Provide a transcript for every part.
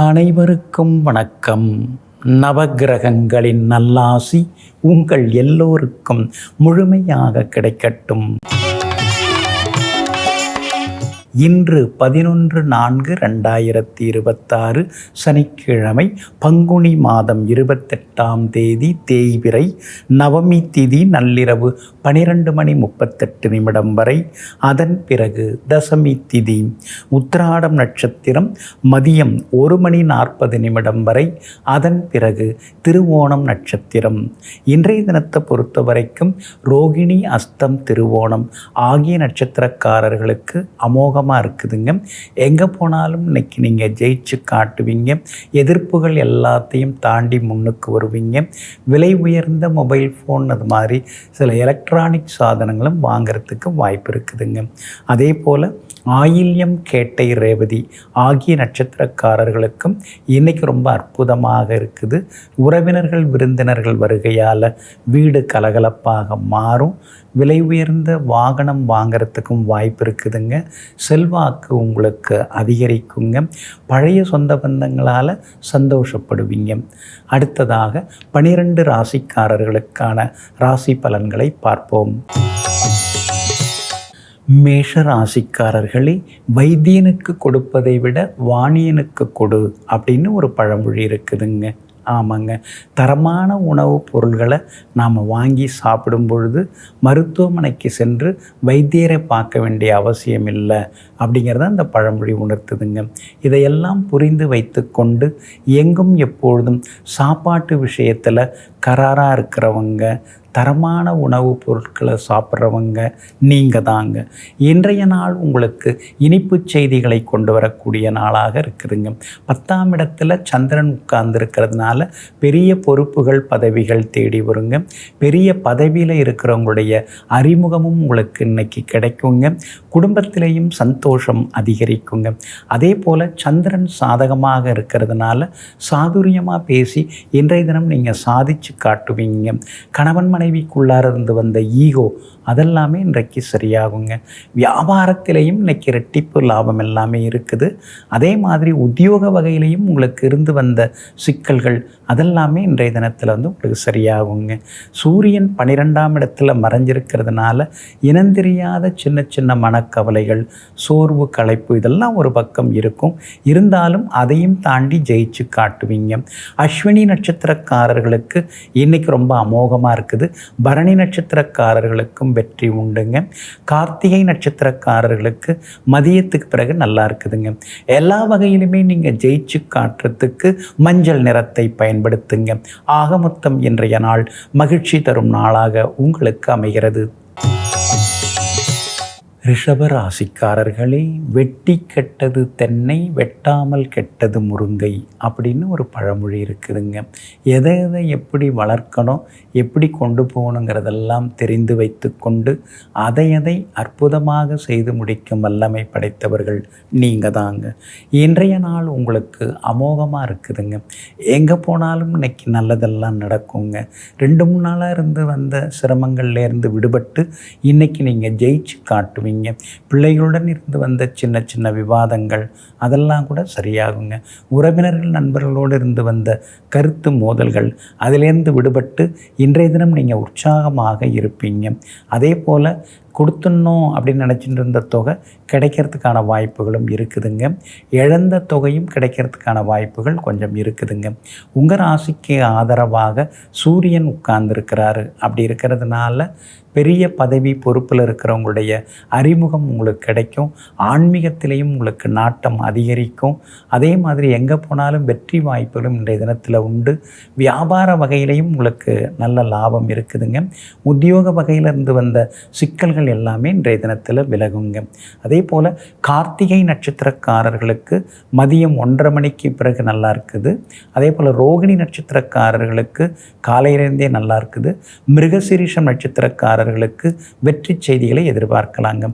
அனைவருக்கும் வணக்கம். நவக்கிரகங்களின் நல்லாசி உங்கள் எல்லோருக்கும் முழுமையாக கிடைக்கட்டும். இன்று 11/4/2026 சனிக்கிழமை, பங்குனி மாதம் 28ஆம் தேதி, தேய்பிறை, நவமி திதி நள்ளிரவு 12:38 வரை. அதன் பிறகு தசமி திதி, உத்திராடம் நட்சத்திரம் மதியம் 1:40 வரை. அதன் பிறகு திருவோணம் நட்சத்திரம். இன்றைய தினத்தை பொறுத்த வரைக்கும் ரோகிணி, அஸ்தம், திருவோணம் ஆகிய நட்சத்திரக்காரர்களுக்கு அமோக இருக்குதுங்க. எங்கே போனாலும் இன்னைக்கு நீங்கள் ஜெயிச்சு காட்டுவீங்க. எதிர்ப்புகள் எல்லாத்தையும் தாண்டி முன்னுக்கு வருவீங்க. விலை உயர்ந்த மொபைல் ஃபோன், அது மாதிரி சில எலக்ட்ரானிக் சாதனங்களும் வாங்கிறதுக்கு வாய்ப்பு இருக்குதுங்க. அதே போல் ஆயில்யம், கேட்டை, ரேவதி ஆகிய நட்சத்திரக்காரர்களுக்கும் இன்றைக்கி ரொம்ப அற்புதமாக இருக்குது. உறவினர்கள், விருந்தினர்கள் வருகையால் வீடு கலகலப்பாக மாறும். விலை உயர்ந்த வாகனம் வாங்கிறதுக்கும் வாய்ப்பு இருக்குதுங்க. செல்வாக்கு உங்களுக்கு அதிகரிக்குங்க. பழைய சொந்த பந்தங்களால் சந்தோஷப்படுவீங்க. அடுத்ததாக 12 ராசிக்காரர்களுக்கான ராசி பலன்களை பார்ப்போம். மேஷ ராசிக்காரர்களே, வைத்தியனுக்கு கொடுப்பதை விட வாணியனுக்கு கொடு அப்படின்னு ஒரு பழமொழி இருக்குதுங்க. ஆமாங்க, தரமான உணவுப் பொருள்களை நாம் வாங்கி சாப்பிடும் பொழுது மருத்துவமனைக்கு சென்று வைத்தியரை பார்க்க வேண்டிய அவசியம் இல்லை அப்படிங்கிறத அந்த பழமொழி உணர்த்துதுங்க. இதையெல்லாம் புரிந்து வைத்து கொண்டு எங்கும் எப்பொழுதும் சாப்பாட்டு விஷயத்தில் கராராக இருக்கிறவங்க, தரமான உணவுப் பொருட்களை சாப்பிட்றவங்க நீங்கள் தாங்க. இன்றைய நாள் உங்களுக்கு இனிப்பு செய்திகளை கொண்டு வரக்கூடிய நாளாக இருக்குதுங்க. 10ஆம் இடத்துல சந்திரன் உட்கார்ந்துருக்கிறதுனால பெரிய பொறுப்புகள், பதவிகள் தேடி வருங்க. பெரிய பதவியில் இருக்கிறவங்களுடைய அறிமுகமும் உங்களுக்கு இன்னைக்கு கிடைக்குங்க. குடும்பத்திலேயும் சந்தோஷம் அதிகரிக்குங்க. அதே போல் சந்திரன் சாதகமாக இருக்கிறதுனால சாதுரியமாக பேசி இன்றைய தினம் நீங்கள் சாதிச்சு காட்டுவீங்க. கணவன் மனைவிக்குள்ளார இருந்து வந்த ஈகோ அதெல்லாமே இன்றைக்கு சரியாகுங்க. வியாபாரத்திலையும் இன்றைக்கி ரெட்டிப்பு லாபம் எல்லாமே இருக்குது. அதே மாதிரி உத்தியோக வகையிலையும் உங்களுக்கு இருந்து வந்த சிக்கல்கள் அதெல்லாமே இன்றைய தினத்தில் உங்களுக்கு சரியாகுங்க. சூரியன் 12ஆம் இடத்துல மறைஞ்சிருக்கிறதுனால இனந்தெரியாத சின்ன சின்ன மனக்கவலைகள், சோர்வு, களைப்பு இதெல்லாம் ஒரு பக்கம் இருக்கும். இருந்தாலும் அதையும் தாண்டி ஜெயிச்சு காட்டுவீங்க. அஸ்வினி நட்சத்திரக்காரர்களுக்கு இன்றைக்கி ரொம்ப அமோகமாக இருக்குது. பரணி நட்சத்திரக்காரர்களுக்கும் வெற்றி உண்டுங்க. கார்த்திகை நட்சத்திரக்காரர்களுக்கு மதியத்துக்கு பிறகு நல்லா இருக்குதுங்க. எல்லா வகையிலுமே நீங்கள் ஜெயிச்சு காட்டுறதுக்கு மஞ்சள் நிறத்தை பயன்படுத்துங்க. ஆக மொத்தம் இன்றைய நாள் மகிழ்ச்சி தரும் நாளாக உங்களுக்கு அமைகிறது. ரிஷப ராசிக்காரர்களே, வெட்டி கெட்டது தென்னை, வெட்டாமல் கெட்டது முருங்கை அப்படின்னு ஒரு பழமொழி இருக்குதுங்க. எதை எதை எப்படி வளர்க்கணும், எப்படி கொண்டு போகணுங்கிறதெல்லாம் தெரிந்து வைத்து கொண்டு அதை அற்புதமாக செய்து முடிக்கும் வல்லமை படைத்தவர்கள் நீங்கள் தாங்க. இன்றைய நாள் உங்களுக்கு அமோகமாக இருக்குதுங்க. எங்கே போனாலும் இன்னைக்கு நல்லதெல்லாம் நடக்குங்க. 2-3 நாளாக இருந்து வந்த சிரமங்கள்லேருந்து விடுபட்டு இன்றைக்கி நீங்கள் ஜெயிச்சு காட்டுவீங்க. பிள்ளைகளுடன் இருந்து வந்த சின்ன சின்ன விவாதங்கள் அதெல்லாம் கூட சரியாகுங்க. உறவினர்கள், நண்பர்களோடு இருந்து வந்த கருத்து மோதல்கள் அதிலேருந்து விடுபட்டு இன்றைய தினம் நீங்கள் உற்சாகமாக இருப்பீங்க. அதே போல் கொடுத்துடணும் அப்படின்னு நினச்சிட்டு இருந்த தொகை கிடைக்கிறதுக்கான வாய்ப்புகளும் இருக்குதுங்க. இழந்த தொகையும் கிடைக்கிறதுக்கான வாய்ப்புகள் கொஞ்சம் இருக்குதுங்க. உங்கள் ராசிக்கு ஆதரவாக சூரியன் உட்கார்ந்துருக்கிறாரு. அப்படி இருக்கிறதுனால பெரிய பதவி, பொறுப்பில் இருக்கிறவங்களுடைய அறிமுகம் உங்களுக்கு கிடைக்கும். ஆன்மீகத்திலையும் உங்களுக்கு நாட்டம் அதிகரிக்கும். அதே மாதிரி எங்கே போனாலும் வெற்றி வாய்ப்புகளும் இன்றைய தினத்தில் உண்டு. வியாபார வகையிலையும் உங்களுக்கு நல்ல லாபம் இருக்குதுங்க. உத்தியோக வகையிலிருந்து வந்த சிக்கல்கள் எல்லாமே இன்றைய தினத்தில் விலகுங்க. அதே போல் கார்த்திகை நட்சத்திரக்காரர்களுக்கு மதியம் 1:30 மணிக்கு பிறகு நல்லா இருக்குது. அதே போல் ரோகிணி நட்சத்திரக்காரர்களுக்கு காலையிலேருந்தே நல்லா இருக்குது. மிருகசீரிஷம் நட்சத்திரக்காரர்களுக்கு வெற்றி செய்திகளை எதிர்பார்க்கலாங்க.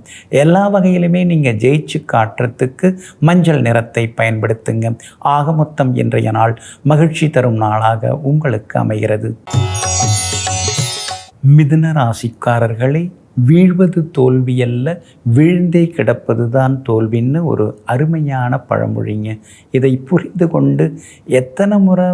எல்லா வகையிலுமே நீங்கள் ஜெயிச்சு காட்டுறதுக்கு மஞ்சள் நிறத்தை பயன்படுத்துங்க. ஆக மொத்தம் இன்றைய நாள் மகிழ்ச்சி தரும் நாளாக உங்களுக்கு அமைகிறது. மிதுன ராசிக்காரர்களே, வீழ்வது தோல்வி அல்ல, வீழ்ந்தே கிடப்பது தான் தோல்வின்னு ஒரு அருமையான பழமொழிங்க. இதை புரிந்து கொண்டு எத்தனை முறை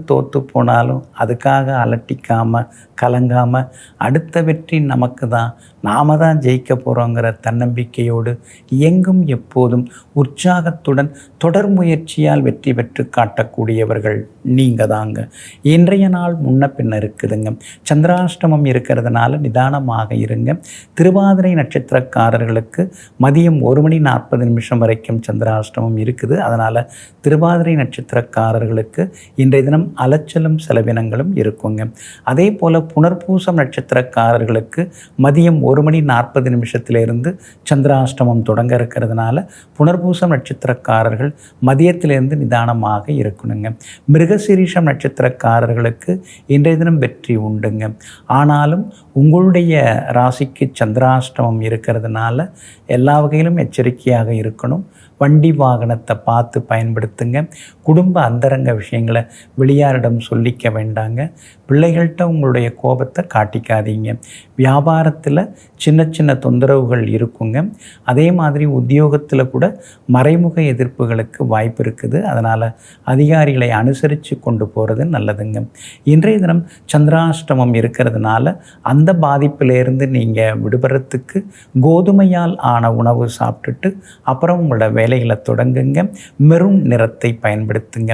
தோற்று போனாலும் அதுக்காக அலட்டிக்காமல் கலங்காமல் அடுத்த வெற்றி நமக்கு தான், நாம தான் ஜெயிக்க போகிறோங்கிற தன்னம்பிக்கையோடு எங்கும் எப்போதும் உற்சாகத்துடன் தொடர் முயற்சியால் வெற்றி பெற்று காட்டக்கூடியவர்கள் நீங்கள் தாங்க. இன்றைய நாள் முன்ன பின்ன இருக்குதுங்க. சந்திராஷ்டமம் இருக்கிறதுனால நிதானமாக இருங்க. திருவாதிரை நட்சத்திரக்காரர்களுக்கு மதியம் 1:40 வரைக்கும் சந்திராஷ்டமம் இருக்குது. அதனால் திருவாதிரை நட்சத்திரக்காரர்களுக்கு இன்றைய தினம் அலைச்சலும் செலவினங்களும் இருக்குங்க. அதே போல் புனர்பூசம் நட்சத்திரக்காரர்களுக்கு மதியம் 1:40 சந்திராஷ்டமம் தொடங்க இருக்கிறதுனால புனர்பூசம் நட்சத்திரக்காரர்கள் மதியத்திலிருந்து நிதானமாக இருக்கணுங்க. மிருகசீரிஷம் நட்சத்திரக்காரர்களுக்கு இன்றைய தினம் வெற்றி உண்டுங்க. ஆனாலும் உங்களுடைய ராசிக்கு சந்திராஷ்டமம் இருக்கிறதுனால எல்லா வகையிலும் எச்சரிக்கையாக இருக்கணும். வண்டி வாகனத்தை பார்த்து பயன்படுத்துங்க. குடும்ப அந்தரங்க விஷயங்களை வெளியாரிடம் சொல்லிக்க வேண்டாங்க. பிள்ளைகள்கிட்ட உங்களுடைய கோபத்தை காட்டிக்காதீங்க. வியாபாரத்தில் சின்ன சின்ன தொந்தரவுகள் இருக்குங்க. அதே மாதிரி உத்தியோகத்தில் கூட மறைமுக எதிர்ப்புகளுக்கு வாய்ப்பு இருக்குது. அதனால் அதிகாரிகளை அனுசரித்து கொண்டு போகிறது நல்லதுங்க. இன்றைய தினம் சந்திராஷ்டமம் இருக்கிறதுனால அந்த பாதிப்பிலேருந்து நீங்கள் விடுபடுறதுக்கு கோதுமையால் ஆன உணவு சாப்பிட்டுட்டு அப்புறம் உங்களோட வேலைகளை தொடங்குங்க. மெரூன் நிறத்தை பயன்படுத்துங்க.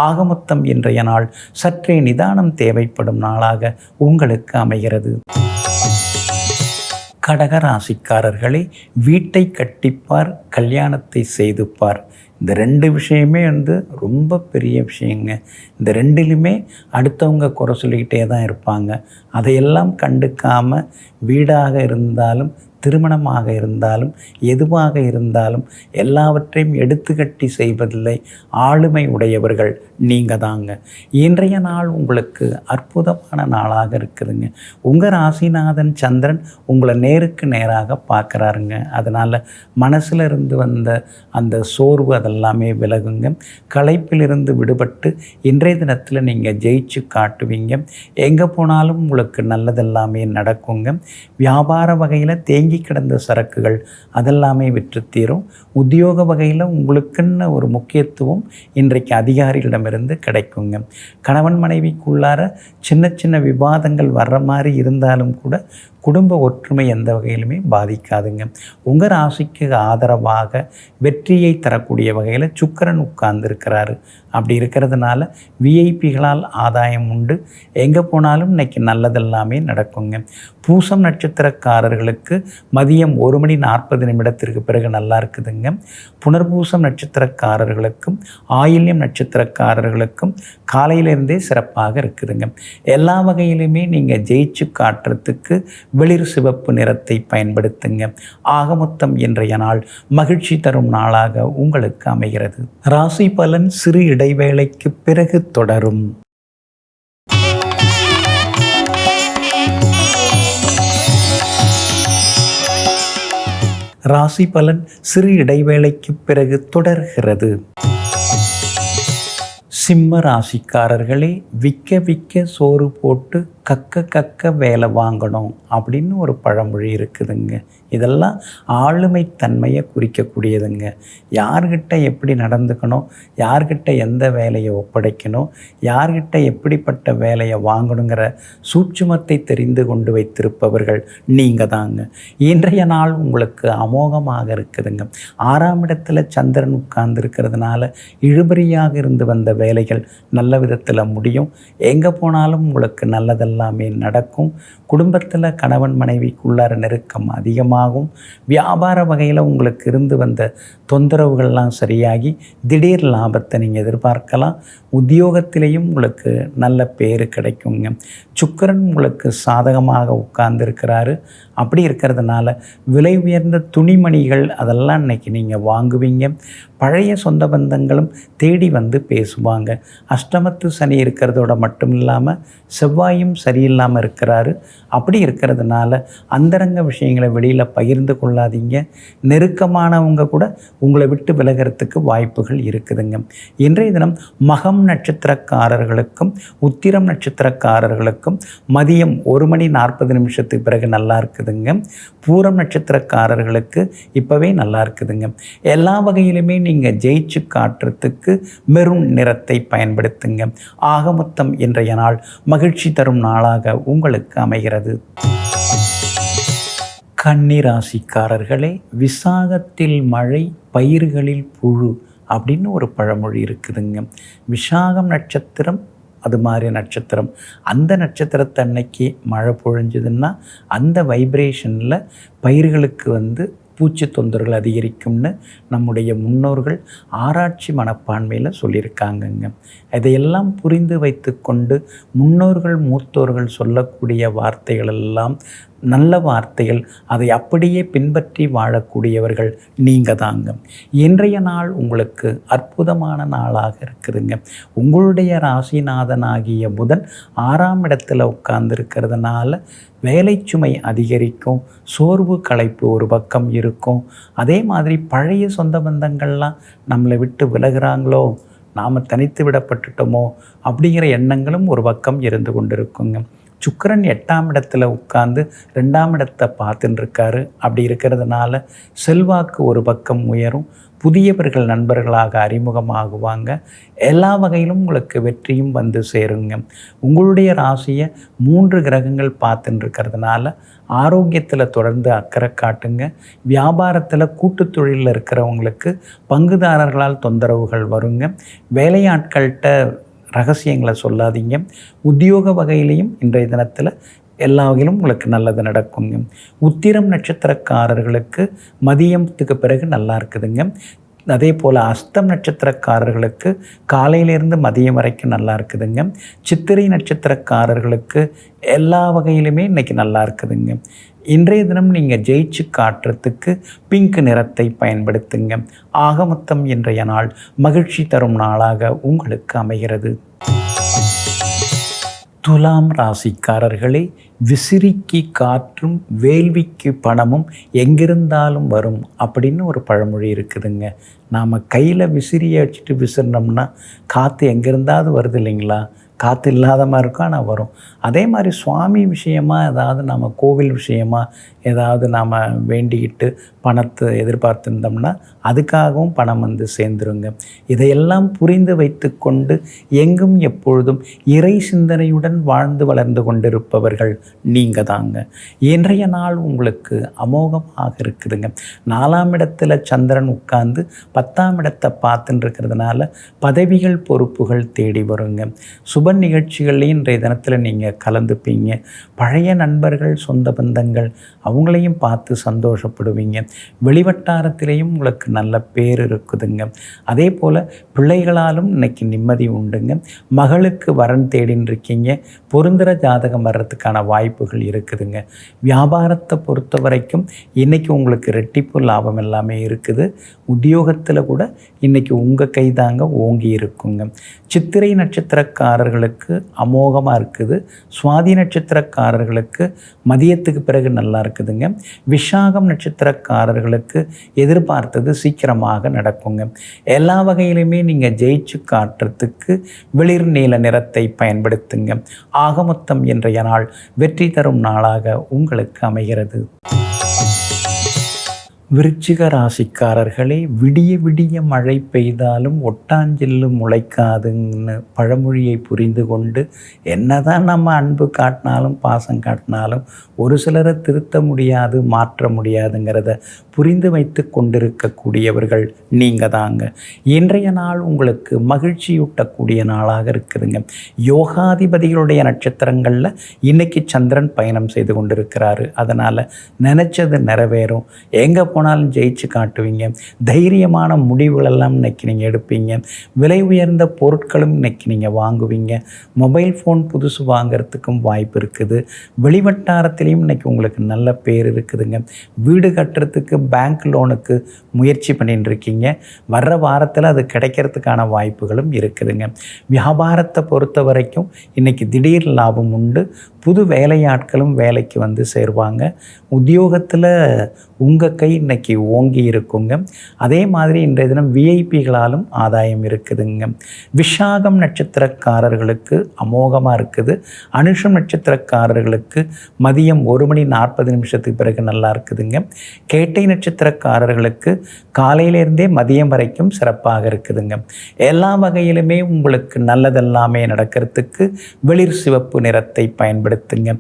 ஆகமொத்தம் இன்றைய நாள் சற்றே நிதானம் தேவைப்படும் நாளாக உங்களுக்கு அமைகிறது. கடகராசிக்காரர்களே, வீட்டை கட்டிப்பார், கல்யாணத்தை செய்துப்பார். இந்த 2 விஷயமே ரொம்ப பெரிய விஷயங்க. இந்த 2லுமே அடுத்தவங்க குறை சொல்லிக்கிட்டே தான் இருப்பாங்க. அதையெல்லாம் கண்டுக்காமல் வீடாக இருந்தாலும் திருமணமாக இருந்தாலும் எதுவாக இருந்தாலும் எல்லாவற்றையும் எடுத்துக்கட்டி செய்வதில்லை ஆளுமை உடையவர்கள் நீங்கள் தாங்க. இன்றைய நாள் உங்களுக்கு அற்புதமான நாளாக இருக்குதுங்க. உங்கள் ராசிநாதன் சந்திரன் உங்களை நேருக்கு நேராக பார்க்குறாருங்க. அதனால் மனசில் இருந்து வந்த அந்த சோர்வு அதெல்லாமே விலகுங்க. களைப்பிலிருந்து விடுபட்டு இன்றைய தினத்தில் நீங்கள் ஜெயிச்சு காட்டுவீங்க. எங்கே போனாலும் உங்களுக்கு நல்லதெல்லாமே நடக்குங்க. வியாபார வகையில் தேங்கி கிடந்த சரக்குகள் அதெல்லாமே விற்று தீரும். உத்தியோக வகையில் உங்களுக்குன்னு ஒரு முக்கியத்துவம் இன்றைக்கு அதிகாரிகளிடமிருந்து கிடைக்குங்க. கணவன் மனைவிக்குள்ளார சின்ன சின்ன விவாதங்கள் வர்ற மாதிரி இருந்தாலும் கூட குடும்ப ஒற்றுமை எந்த வகையிலுமே பாதிக்காதுங்க. உங்கள் ராசிக்கு ஆதரவாக வெற்றியை தரக்கூடிய வகையில் சுக்கிரன் உட்கார்ந்துருக்கிறாரு. அப்படி இருக்கிறதுனால விஐபிகளால் ஆதாயம் உண்டு. எங்கே போனாலும் இன்றைக்கி நல்லதெல்லாமே நடக்குங்க. பூசம் நட்சத்திரக்காரர்களுக்கு மதியம் 1:40 பிறகு நல்லா இருக்குதுங்க. புனர்பூசம் நட்சத்திரக்காரர்களுக்கும் ஆயில்யம் நட்சத்திரக்காரர்களுக்கும் காலையிலிருந்தே சிறப்பாக இருக்குதுங்க. எல்லா வகையிலுமே நீங்கள் ஜெயிச்சு காட்டுறதுக்கு வெளிர் சிவப்பு நிறத்தை பயன்படுத்துங்க. ஆகமொத்தம் இன்றைய நாள் மகிழ்ச்சி தரும் நாளாக உங்களுக்கு அமைகிறது. ராசி பலன் சிறு இடைவேளைக்கு பிறகு தொடரும். ராசி பலன் சிறு இடைவேளைக்கு பிறகு தொடர்கிறது. சிம்ம ராசிக்காரர்களே, விற்க விற்க சோறு போட்டு கக்க கக்க வேலை வாங்கணும் அப்படின்னு ஒரு பழமொழி இருக்குதுங்க. இதெல்லாம் ஆளுமை தன்மையை குறிக்கக்கூடியதுங்க. யார்கிட்ட எப்படி நடந்துக்கணும், யார்கிட்ட எந்த வேலையை ஒப்படைக்கணும், யார்கிட்ட எப்படிப்பட்ட வேலையை வாங்கணுங்கிற சூட்சுமத்தை தெரிந்து கொண்டு வைத்திருப்பவர்கள் நீங்கள் தாங்க. இன்றைய நாள் உங்களுக்கு அமோகமாக இருக்குதுங்க. 6ஆம் இடத்துல சந்திரன் உட்கார்ந்து இருக்கிறதுனால இழுபறியாக இருந்து வந்த வேலைகள் நல்ல விதத்தில் முடியும். எங்கே போனாலும் உங்களுக்கு நல்லதெல்லாமே நடக்கும். குடும்பத்தில் கணவன் மனைவிக்குள்ளார நெருக்கம் அதிகமாகும். வியாபார வகையில் உங்களுக்கு இருந்து வந்த தொந்தரவுகள்லாம் சரியாகி திடீர் லாபத்தை நீங்கள் எதிர்பார்க்கலாம். உத்தியோகத்திலையும் உங்களுக்கு நல்ல பேர் கிடைக்குங்க. சுக்கிரன் உங்களுக்கு சாதகமாக உட்கார்ந்துருக்கிறாரு. அப்படி இருக்கிறதுனால விலை உயர்ந்த துணிமணிகள் அதெல்லாம் இன்றைக்கி நீங்கள் வாங்குவீங்க. பழைய சொந்த பந்தங்களும் தேடி வந்து பேசுவாங்க. அஷ்டமத்து சனி இருக்கிறதோட மட்டும் இல்லாமல் செவ்வாயும் சரியில்லாமல் இருக்கிறாரு. அப்படி இருக்கிறதுனால அந்தரங்க விஷயங்களை வெளியில் பகிர்ந்து கொள்ளாதீங்க. நெருக்கமானவங்க கூட உங்களை விட்டு விலகிறதுக்கு வாய்ப்புகள் இருக்குதுங்க. இன்றைய தினம் மகம் நட்சத்திரக்காரர்களுக்கும் உத்திரம் நட்சத்திரக்காரர்களுக்கும் மதியம் 1:40 பிறகு நல்லா இருக்குதுங்க. பூரம் நட்சத்திரக்காரர்களுக்கு இப்போவே நல்லா இருக்குதுங்க. எல்லா வகையிலுமே நீங்கள் ஜெயிச்சு காட்டுறதுக்கு மெரூன் நிறத்தை பயன்படுத்துங்க. ஆக மொத்தம் இன்றைய நாள் மகிழ்ச்சி தரும் நாளாக உங்களுக்கு அமைகிறது. கன்னி ராசிக்காரர்களே, விசாகத்தில் மழை பயிர்களில் புழு அப்படின்னு ஒரு பழமொழி இருக்குதுங்க. விசாகம் நட்சத்திரம் அது மாதிரி நட்சத்திரம், அந்த நட்சத்திரத்தன்னைக்கு மழை பொழிஞ்சுதுன்னா அந்த வைப்ரேஷனில் பயிர்களுக்கு பூச்சி தொந்தரவுகள் அதிகரிக்கும்னு நம்முடைய முன்னோர்கள் ஆராய்ச்சி மனப்பான்மையில் சொல்லியிருக்காங்கங்க. இதையெல்லாம் புரிந்து வைத்து கொண்டு முன்னோர்கள் மூத்தோர்கள் சொல்லக்கூடிய வார்த்தைகள் எல்லாம் நல்ல வார்த்தைகள், அதை அப்படியே பின்பற்றி வாழக்கூடியவர்கள் நீங்கள் தாங்க. இன்றைய நாள் உங்களுக்கு அற்புதமான நாளாக இருக்குதுங்க. உங்களுடைய ராசிநாதனாகிய புதன் 6ஆம் இடத்துல உட்கார்ந்துருக்கிறதுனால வேலை சுமை அதிகரிக்கும், சோர்வு களைப்பு ஒரு பக்கம் இருக்கும். அதே மாதிரி பழைய சொந்த பந்தங்கள்லாம் நம்மளை விட்டு விலகிறாங்களோ, நாம் தனித்து விடப்பட்டுட்டோமோ அப்படிங்கிற எண்ணங்களும் ஒரு பக்கம் இருந்து கொண்டிருக்குங்க. சுக்கிரன் 8ஆம் இடத்துல உட்கார்ந்து 2ஆம் இடத்தை பார்த்துன்னு இருக்காரு. அப்படி இருக்கிறதுனால செல்வாக்கு ஒரு பக்கம் உயரும், புதியவர்கள் நண்பர்களாக அறிமுகமாகுவாங்க. எல்லா வகையிலும் உங்களுக்கு வெற்றியும் வந்து சேருங்க. உங்களுடைய ராசியை 3 கிரகங்கள் பார்த்துன்னு இருக்கிறதுனால ஆரோக்கியத்தில் தொடர்ந்து அக்கறை காட்டுங்க. வியாபாரத்தில் கூட்டு தொழிலில் இருக்கிறவங்களுக்கு பங்குதாரர்களால் தொந்தரவுகள் வருங்க. வேலையாட்கள்கிட்ட ரகசியங்களை சொல்லாதீங்க. உத்தியோக வகையிலையும் இன்றைய தினத்தில் எல்லா வகையிலும் உங்களுக்கு நல்லது நடக்குங்க. உத்திரம் நட்சத்திரக்காரர்களுக்கு மதியத்துக்கு பிறகு நல்லா இருக்குதுங்க. அதே போல் அஸ்தம் நட்சத்திரக்காரர்களுக்கு காலையிலேருந்து மதியம் வரைக்கும் நல்லா இருக்குதுங்க. சித்திரை நட்சத்திரக்காரர்களுக்கு எல்லா வகையிலுமே இன்றைக்கி நல்லா இருக்குதுங்க. இன்றைய தினம் நீங்கள் ஜெயிச்சு காட்டுறதுக்கு பிங்க் நிறத்தை பயன்படுத்துங்க. ஆக மொத்தம் இன்றைய நாள் மகிழ்ச்சி தரும் நாளாக உங்களுக்கு அமைகிறது. துலாம் ராசிக்காரர்களே, விசிறிக்கு காற்றும் வேள்விக்கு பணமும் எங்கிருந்தாலும் வரும் அப்படின்னு ஒரு பழமொழி இருக்குதுங்க. நாம் கையில் விசிறியை வச்சுட்டு விசிறினோம்னா காற்று எங்கேருந்தாவது வருது இல்லைங்களா? காற்று இல்லாத மாதிரி இருக்கும், ஆனால் வரும். அதே மாதிரி சுவாமி விஷயமாக ஏதாவது நம்ம கோவில் விஷயமாக ஏதாவது நாம் வேண்டிக்கிட்டு பணத்தை எதிர்பார்த்துருந்தோம்னா அதுக்காகவும் பணம் வந்து சேர்ந்துருங்க. இதையெல்லாம் புரிந்து வைத்து கொண்டு எங்கும் எப்பொழுதும் இறை சிந்தனையுடன் வாழ்ந்து வளர்ந்து கொண்டிருப்பவர்கள் நீங்கள் தாங்க. இன்றைய நாள் உங்களுக்கு அமோகமாக இருக்குதுங்க. 4ஆம் இடத்துல சந்திரன் உட்கார்ந்து 10ஆம் இடத்தை பார்த்துன்னு இருக்கிறதுனால பதவிகள் பொறுப்புகள் தேடி வருங்க. சுப நிகழ்ச்சிகள்லையும் இன்றைய தினத்தில் நீங்கள் கலந்துப்பீங்க. பழைய நண்பர்கள் சொந்த பந்தங்கள் அவங்களையும் பார்த்து சந்தோஷப்படுவீங்க. வெளிவட்டாரத்திலேயும் உங்களுக்கு நல்ல பேர் இருக்குதுங்க. அதே போல் பிள்ளைகளாலும் இன்னைக்கு நிம்மதி உண்டுங்க. மகளுக்கு வரன் தேடின்னு இருக்கீங்க, பொருந்துகிற ஜாதகம் வர்றதுக்கான வாய்ப்புகள் இருக்குதுங்க. வியாபாரத்தை பொறுத்த வரைக்கும் இன்றைக்கி உங்களுக்கு ரெட்டிப்பு லாபம் எல்லாமே இருக்குது. உத்தியோகத்தில் கூட இன்றைக்கி உங்கள் கைதாங்க ஓங்கி இருக்குங்க. சித்திரை நட்சத்திரக்காரர்களுக்கு அமோகமாக இருக்குது. சுவாதி நட்சத்திரக்காரர்களுக்கு மதியத்துக்கு பிறகு நல்லா இருக்குதுங்க. விஷாகம் நட்சத்திரக்காரர்களுக்கு எதிர்பார்த்தது சீக்கிரமாக நடக்குங்க. எல்லா வகையிலுமே நீங்கள் ஜெயிச்சு காட்டுறதுக்கு வெளிர் நீல நிறத்தை பயன்படுத்துங்க. ஆக மொத்தம் இன்றைய நாள் வெற்றி தரும் நாளாக உங்களுக்கு அமைகிறது. விருச்சிக ராசிக்காரர்களே, விடிய விடிய மழை பெய்தாலும் ஒட்டாஞ்சில்லு முளைக்காதுன்னு பழமொழியை புரிந்து கொண்டு என்னதான் நம்ம அன்பு காட்டினாலும் பாசம் காட்டினாலும் ஒரு சிலரை திருத்த முடியாது, மாற்ற முடியாதுங்கிறத புரிந்து வைத்து கொண்டிருக்கக்கூடியவர்கள் நீங்கள் தாங்க. இன்றைய நாள் உங்களுக்கு மகிழ்ச்சியூட்டக்கூடிய நாளாக இருக்குதுங்க. யோகாதிபதிகளுடைய நட்சத்திரங்களில் இன்றைக்கி சந்திரன் பயணம் செய்து கொண்டிருக்கிறாரு. அதனால் நினச்சது நிறைவேறும். எங்கே போனாலும் ஜெயிச்சு காட்டுவீங்க. தைரியமான முடிவுகளெல்லாம் இன்றைக்கி நீங்கள் எடுப்பீங்க. விலை உயர்ந்த பொருட்களும் இன்றைக்கி நீங்கள் வாங்குவீங்க. மொபைல் ஃபோன் புதுசு வாங்கிறதுக்கும் வாய்ப்பு இருக்குது. வெளிவட்டாரத்திலையும் இன்றைக்கி உங்களுக்கு நல்ல பேர் இருக்குதுங்க. வீடு கட்டுறதுக்கு பேங்க் லோனுக்கு முயற்சி பண்ணிட்டு இருக்கீங்க. வர்ற வாரத்தில் அது கிடைக்கிறதுக்கான வாய்ப்புகளும் இருக்குதுங்க. வியாபாரத்தை பொறுத்த வரைக்கும் இன்றைக்கி திடீர் லாபம் உண்டு. புது வேலையாட்களும் வேலைக்கு வந்து சேருவாங்க. உத்தியோகத்தில் உங்கள் கை இன்றைக்கி ஓங்கி இருக்குங்க. அதே மாதிரி இன்றைய தினம் விஐபிகளாலும் ஆதாயம் இருக்குதுங்க. விஷாகம் நட்சத்திரக்காரர்களுக்கு அமோகமாக இருக்குது. அனுஷம் நட்சத்திரக்காரர்களுக்கு மதியம் 1:40 பிறகு நல்லா இருக்குதுங்க. கேட்டை நட்சத்திரக்காரர்களுக்கு காலையிலேருந்தே மதியம் வரைக்கும் சிறப்பாக இருக்குதுங்க. எல்லா வகையிலுமே உங்களுக்கு நல்லதெல்லாமே நடக்கிறதுக்கு வெளிர் சிவப்பு நிறத்தை பயன்படுத்துங்க.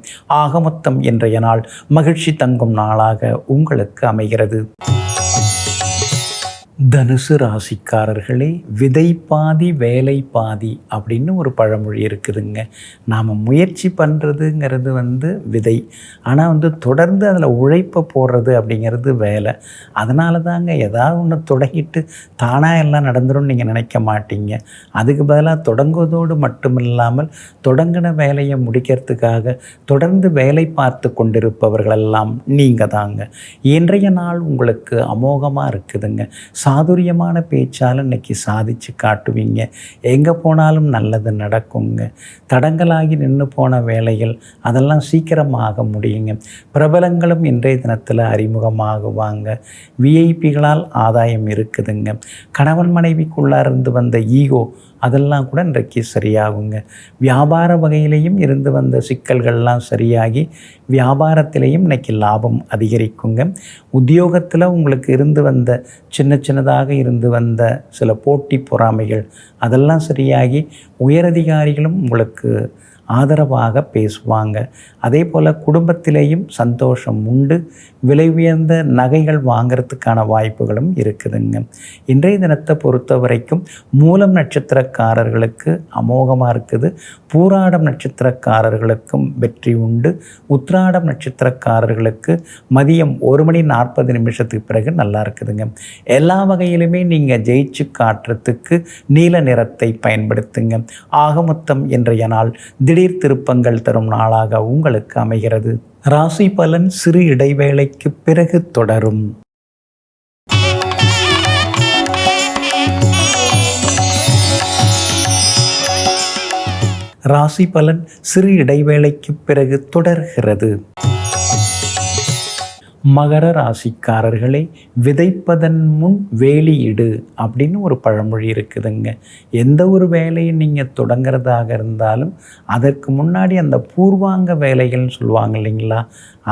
ஆக மொத்தம் இன்றைய நாள் மகிழ்ச்சி தங்கும் நாளாக உங்களுக்கு அமைகிறது. தனுசு ராசிக்காரர்களே, விதை பாதி வேலை பாதி அப்படின்னு ஒரு பழமொழி இருக்குதுங்க. நாம் முயற்சி பண்ணுறதுங்கிறது விதை, ஆனால் தொடர்ந்து அதில் உழைப்பை போடுறது அப்படிங்கிறது வேலை. அதனால தாங்க ஏதாவது ஒன்று தொடங்கிட்டு தானாக எல்லாம் நடந்துடும் நீங்கள் நினைக்க மாட்டீங்க. அதுக்கு பதிலாக தொடங்குவதோடு மட்டுமில்லாமல் தொடங்கின வேலையை முடிக்கிறதுக்காக தொடர்ந்து வேலை பார்த்து கொண்டிருப்பவர்களெல்லாம் நீங்கள் தாங்க. இன்றைய நாள் உங்களுக்கு அமோகமாக இருக்குதுங்க. சாதுரியமான பேச்சால் இன்றைக்கி சாதித்து காட்டுவீங்க. எங்கே போனாலும் நல்லது நடக்குங்க. தடங்களாகி நின்று போன வேலைகள் அதெல்லாம் சீக்கிரமாக முடியுங்க. பிரபலங்களும் இன்றைய தினத்தில் அறிமுகமாகுவாங்க. விஐபிகளால் ஆதாயம் இருக்குதுங்க. கணவன் மனைவிக்குள்ளார்ந்து வந்த ஈகோ அதெல்லாம் கூட இன்றைக்கு சரியாகுங்க. வியாபார வகையிலையும் இருந்து வந்த சிக்கல்கள்லாம் சரியாகி வியாபாரத்திலையும் இன்றைக்கி லாபம் அதிகரிக்குங்க. உத்தியோகத்தில் உங்களுக்கு இருந்து வந்த சின்னதாக இருந்து வந்த சில போட்டி பொறாமைகள் அதெல்லாம் சரியாகி உயரதிகாரிகளும் உங்களுக்கு ஆதரவாக பேசுவாங்க. அதே போல் குடும்பத்திலேயும் சந்தோஷம் உண்டு. விலை உயர்ந்த நகைகள் வாங்கிறதுக்கான வாய்ப்புகளும் இருக்குதுங்க. இன்றைய தினத்தை பொறுத்த வரைக்கும் மூலம் நட்சத்திரக்காரர்களுக்கு அமோகமாக இருக்குது. பூராடம் நட்சத்திரக்காரர்களுக்கும் வெற்றி உண்டு. உத்திராடம் நட்சத்திரக்காரர்களுக்கு மதியம் 1:40 பிறகு நல்லா இருக்குதுங்க. எல்லா வகையிலுமே நீங்கள் ஜெயிச்சு காட்டுறதுக்கு நீல நிறத்தை பயன்படுத்துங்க. ஆக மொத்தம் இன்றைய நாள் திடீர் திருப்பங்கள் தரும் நாளாக உங்களுக்கு அமைகிறது. ராசி பலன் சிறு இடைவேளைக்கு பிறகு தொடரும். ராசி பலன் சிறு இடைவேளைக்கு பிறகு தொடர்கிறது. மகர ராசிக்காரர்களே, விதைப்பதன் முன் வேலியிடு அப்படின்னு ஒரு பழமொழி இருக்குதுங்க. எந்த ஒரு வேலையை நீங்கள் தொடங்கிறதாக இருந்தாலும் அதற்கு முன்னாடி அந்த பூர்வாங்க வேலைகள்னு சொல்லுவாங்க இல்லைங்களா,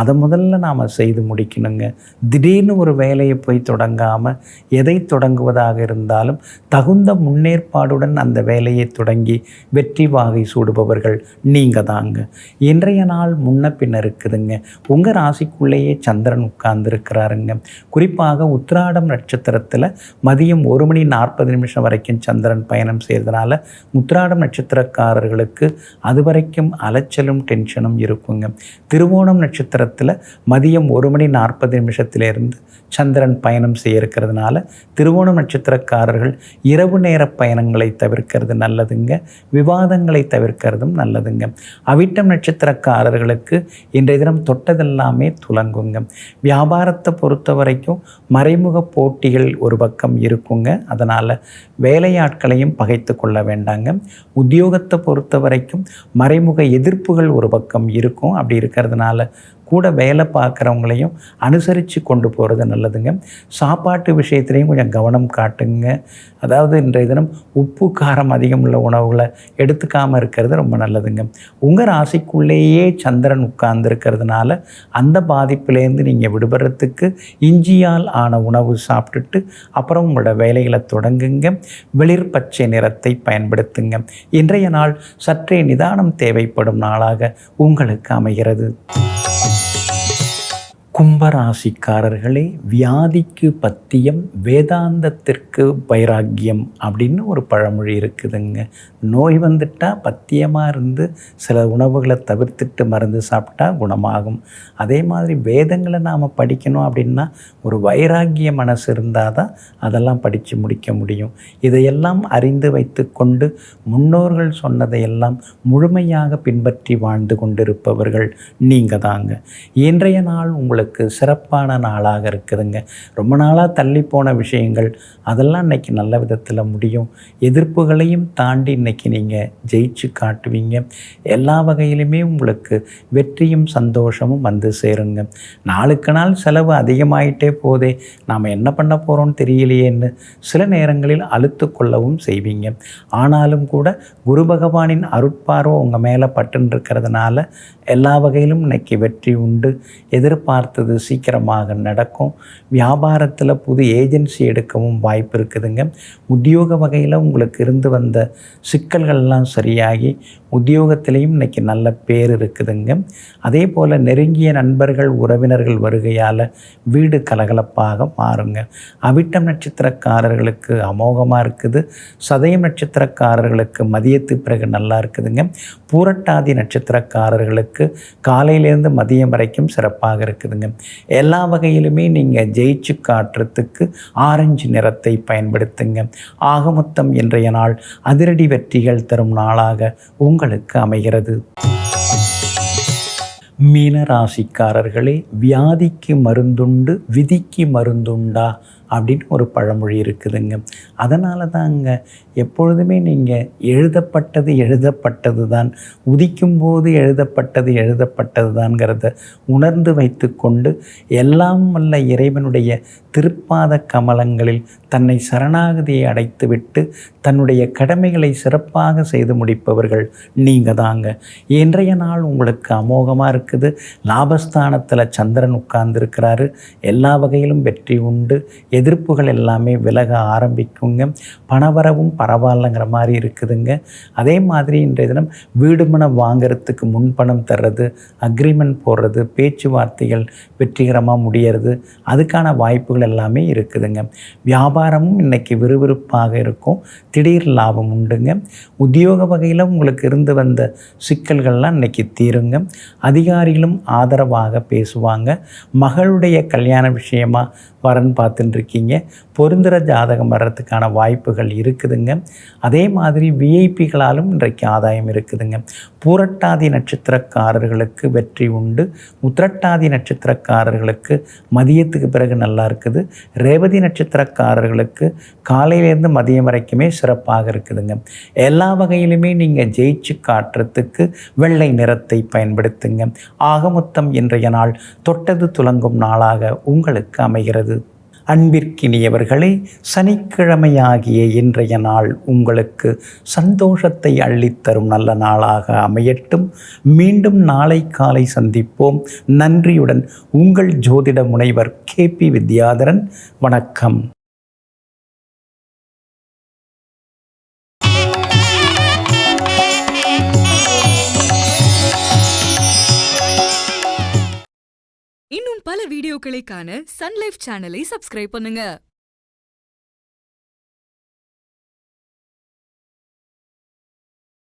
அதை முதல்ல நாம் செய்து முடிக்கணுங்க. திடீர்னு ஒரு வேலையை போய் தொடங்காமல் எதை தொடங்குவதாக இருந்தாலும் தகுந்த முன்னேற்பாடுடன் அந்த வேலையை தொடங்கி வெற்றி வாகை சூடுபவர்கள் நீங்கள் தாங்க. இன்றைய நாள் முன்ன பின்ன இருக்குதுங்க. உங்கள் ராசிக்குள்ளேயே சந்திரன் உட்கார்ந்துருக்கிறாருங்க. குறிப்பாக உத்திராடம் நட்சத்திரத்தில் மதியம் 1:40 வரைக்கும் சந்திரன் பயணம் செய்கிறதுனால உத்திராடம் நட்சத்திரக்காரர்களுக்கு அது வரைக்கும் அலைச்சலும் டென்ஷனும் இருக்குங்க. திருவோணம் நட்சத்திரத்தில் மதியம் 1:40 சந்திரன் பயணம் செய்ய இருக்கிறதுனால திருவோணம் நட்சத்திரக்காரர்கள் இரவு நேர பயணங்களை தவிர்க்கிறது நல்லதுங்க. விவாதங்களை தவிர்க்கிறதும் நல்லதுங்க. அவிட்டம் நட்சத்திரக்காரர்களுக்கு இன்றைய தினம் தொட்டதெல்லாமே துலங்குங்க. வியாபாரத்தை பொறுத்த வரைக்கும் மறைமுக போட்டிகள் ஒரு பக்கம் இருக்குங்க. அதனால் வேலையாட்களையும் பகைத்து கொள்ள வேண்டாங்க. உத்தியோகத்தை பொறுத்த வரைக்கும் மறைமுக எதிர்ப்புகள் ஒரு பக்கம் இருக்கும். அப்படி இருக்கிறதுனால கூட வேலை பார்க்குறவங்களையும் அனுசரித்து கொண்டு போகிறது நல்லதுங்க. சாப்பாட்டு விஷயத்துலையும் கொஞ்சம் கவனம் காட்டுங்க. அதாவது இன்றைய தினம் உப்பு காரம் அதிகம் உள்ள உணவுகளை எடுத்துக்காமல் இருக்கிறது ரொம்ப நல்லதுங்க. உங்கள் ராசிக்குள்ளேயே சந்திரன் உட்கார்ந்துருக்கிறதுனால அந்த பாதிப்பிலேருந்து நீங்கள் விடுபடுறதுக்கு இஞ்சியால் ஆன உணவு சாப்பிட்டுட்டு அப்புறம் உங்களோட வேலைகளை தொடங்குங்க. வெளிர் பச்சை நிறத்தை பயன்படுத்துங்க. இன்றைய நாள் சற்றே நிதானம் தேவைப்படும் நாளாக உங்களுக்கு அமைகிறது. கும்பராசிக்காரர்களே, வியாதிக்கு பத்தியம், வேதாந்தத்திற்கு வைராக்கியம் அப்படின்னு ஒரு பழமொழி இருக்குதுங்க. நோய் வந்துட்டால் பத்தியமாக இருந்து சில உணவுகளை தவிர்த்துட்டு மருந்து சாப்பிட்டா குணமாகும். அதே மாதிரி வேதங்களை நாம் படிக்கணும் அப்படின்னா ஒரு வைராக்கிய மனசு இருந்தால் தான் அதெல்லாம் படித்து முடிக்க முடியும். இதையெல்லாம் அறிந்து வைத்து கொண்டு முன்னோர்கள் சொன்னதையெல்லாம் முழுமையாக பின்பற்றி வாழ்ந்து கொண்டிருப்பவர்கள் நீங்கள் தாங்க. இன்றைய நாள் உங்களுக்கு சிறப்பான நாளாக இருக்குதுங்க. ரொம்ப நாளாக தள்ளி போன விஷயங்கள் அதெல்லாம் இன்றைக்கி நல்ல விதத்தில் முடியும். எதிர்ப்புகளையும் தாண்டி இன்றைக்கி நீங்கள் ஜெயிச்சு காட்டுவீங்க. எல்லா வகையிலுமே உங்களுக்கு வெற்றியும் சந்தோஷமும் வந்து சேருங்க. நாளுக்கு நாள் செலவு அதிகமாயிட்டே போதே, நாம் என்ன பண்ண போகிறோம்னு தெரியலையேன்னு சில நேரங்களில் அழுத்து கொள்ளவும் செய்வீங்க. ஆனாலும் கூட குரு பகவானின் அருட்பார்வை உங்கள் மேலே பட்டுன்னு இருக்கிறதுனால எல்லா வகையிலும் இன்றைக்கி வெற்றி உண்டு. எதிர்பார்த்தது சீக்கிரமாக நடக்கும். வியாபாரத்தில் புது ஏஜென்சி எடுக்கவும் வாய்ப்பு இருக்குதுங்க. உத்தியோக வகையில் உங்களுக்கு இருந்து வந்த சிக்கல்கள்லாம் சரியாகி உத்தியோகத்திலையும் இன்றைக்கி நல்ல பேர் இருக்குதுங்க. அதே போல் நெருங்கிய நண்பர்கள் உறவினர்கள் வருகையால் வீடு கலகலப்பாக மாறுங்க. அவிட்டம் நட்சத்திரக்காரர்களுக்கு அமோகமாக இருக்குது. சதயம் நட்சத்திரக்காரர்களுக்கு மதியத்துக்கு பிறகு நல்லா இருக்குதுங்க. பூரட்டாதி நட்சத்திரக்காரர்களுக்கு காலையிலேருந்து மதியம் வரைக்கும் சிறப்பாக இருக்குதுங்க. எல்லா வகையிலுமே நீங்கள் ஜெயிச்சு காட்டுறதுக்கு ஆரஞ்சு நிறத்தை பயன்படுத்துங்க. ஆக மொத்தம் இன்றைய நாள் அதிரடி வெற்றிகள் தரும் நாளாக உங்களுக்கு அமைகிறது. மீனராசிக்காரர்களே, வியாதிக்கு மருந்துண்டு விதிக்கு மருந்துண்டா அப்படின்னு ஒரு பழமொழி இருக்குதுங்க. அதனால தாங்க எப்பொழுதுமே நீங்கள் எழுதப்பட்டது தான், உதிக்கும்போது எழுதப்பட்டது தான்ங்கிறத உணர்ந்து வைத்து கொண்டு எல்லாம் வல்ல இறைவனுடைய திருப்பாத கமலங்களில் தன்னை சரணாகதியை அடைத்துவிட்டு தன்னுடைய கடமைகளை சிறப்பாக செய்து முடிப்பவர்கள் நீங்கள் தாங்க. இன்றைய நாள் உங்களுக்கு அமோகமாக இருக்குது. லாபஸ்தானத்தில் சந்திரன் உட்கார்ந்துருக்கிறாரு. எல்லா வகையிலும் வெற்றி உண்டு. எதிர்ப்புகள் எல்லாமே விலக ஆரம்பிக்குங்க. பணவரவும் பரவாயில்லைங்கிற மாதிரி இருக்குதுங்க. அதே மாதிரி இன்றைய தினம் வீடு மனம் வாங்கிறதுக்கு முன்பணம் தர்றது, அக்ரிமெண்ட் போடுறது, பேச்சுவார்த்தைகள் வெற்றிகரமாக முடியறது, அதுக்கான வாய்ப்புகள் எல்லாமே இருக்குதுங்க. வியாபாரமும் இன்றைக்கி விறுவிறுப்பாக இருக்கும். திடீர் லாபம் உண்டுங்க. உத்தியோக வகையில் உங்களுக்கு இருந்து வந்த சிக்கல்கள்லாம் இன்றைக்கி தீருங்க. அதிகாரிகளும் ஆதரவாக பேசுவாங்க. மகளுடைய கல்யாண விஷயமாக வரன் பார்த்துட்டு இருக்கீங்க. பொருந்துகிற ஜாதகம் வர்றதுக்கான வாய்ப்புகள் இருக்குதுங்க. அதே மாதிரி விஐபிகளாலும் இன்றைக்கு ஆதாயம் இருக்குதுங்க. பூரட்டாதி நட்சத்திரக்காரர்களுக்கு வெற்றி உண்டு. உத்திரட்டாதி நட்சத்திரக்காரர்களுக்கு மதியத்துக்கு பிறகு நல்லா இருக்குது. ரேவதி நட்சத்திரக்காரர்களுக்கு காலையிலேருந்து மதியம் வரைக்குமே சிறப்பாக இருக்குதுங்க. எல்லா வகையிலுமே நீங்கள் ஜெயிச்சு காட்டுறதுக்கு வெள்ளை நிறத்தை பயன்படுத்துங்க. ஆக மொத்தம் இன்றைய நாள் தொட்டது துலங்கும் நாளாக உங்களுக்கு அமைகிறது. அன்பிற்கினியவர்களே, சனிக்கிழமையாகிய இன்றைய நாள் உங்களுக்கு சந்தோஷத்தை அள்ளித்தரும் நல்ல நாளாக அமையட்டும். மீண்டும் நாளை காலை சந்திப்போம். நன்றியுடன் உங்கள் ஜோதிட முனைவர் KP வித்யாதரன். வணக்கம். இன்னும் பல வீடியோக்களை காண சன் லைஃப் சேனலை சப்ஸ்கிரைப் பண்ணுங்க.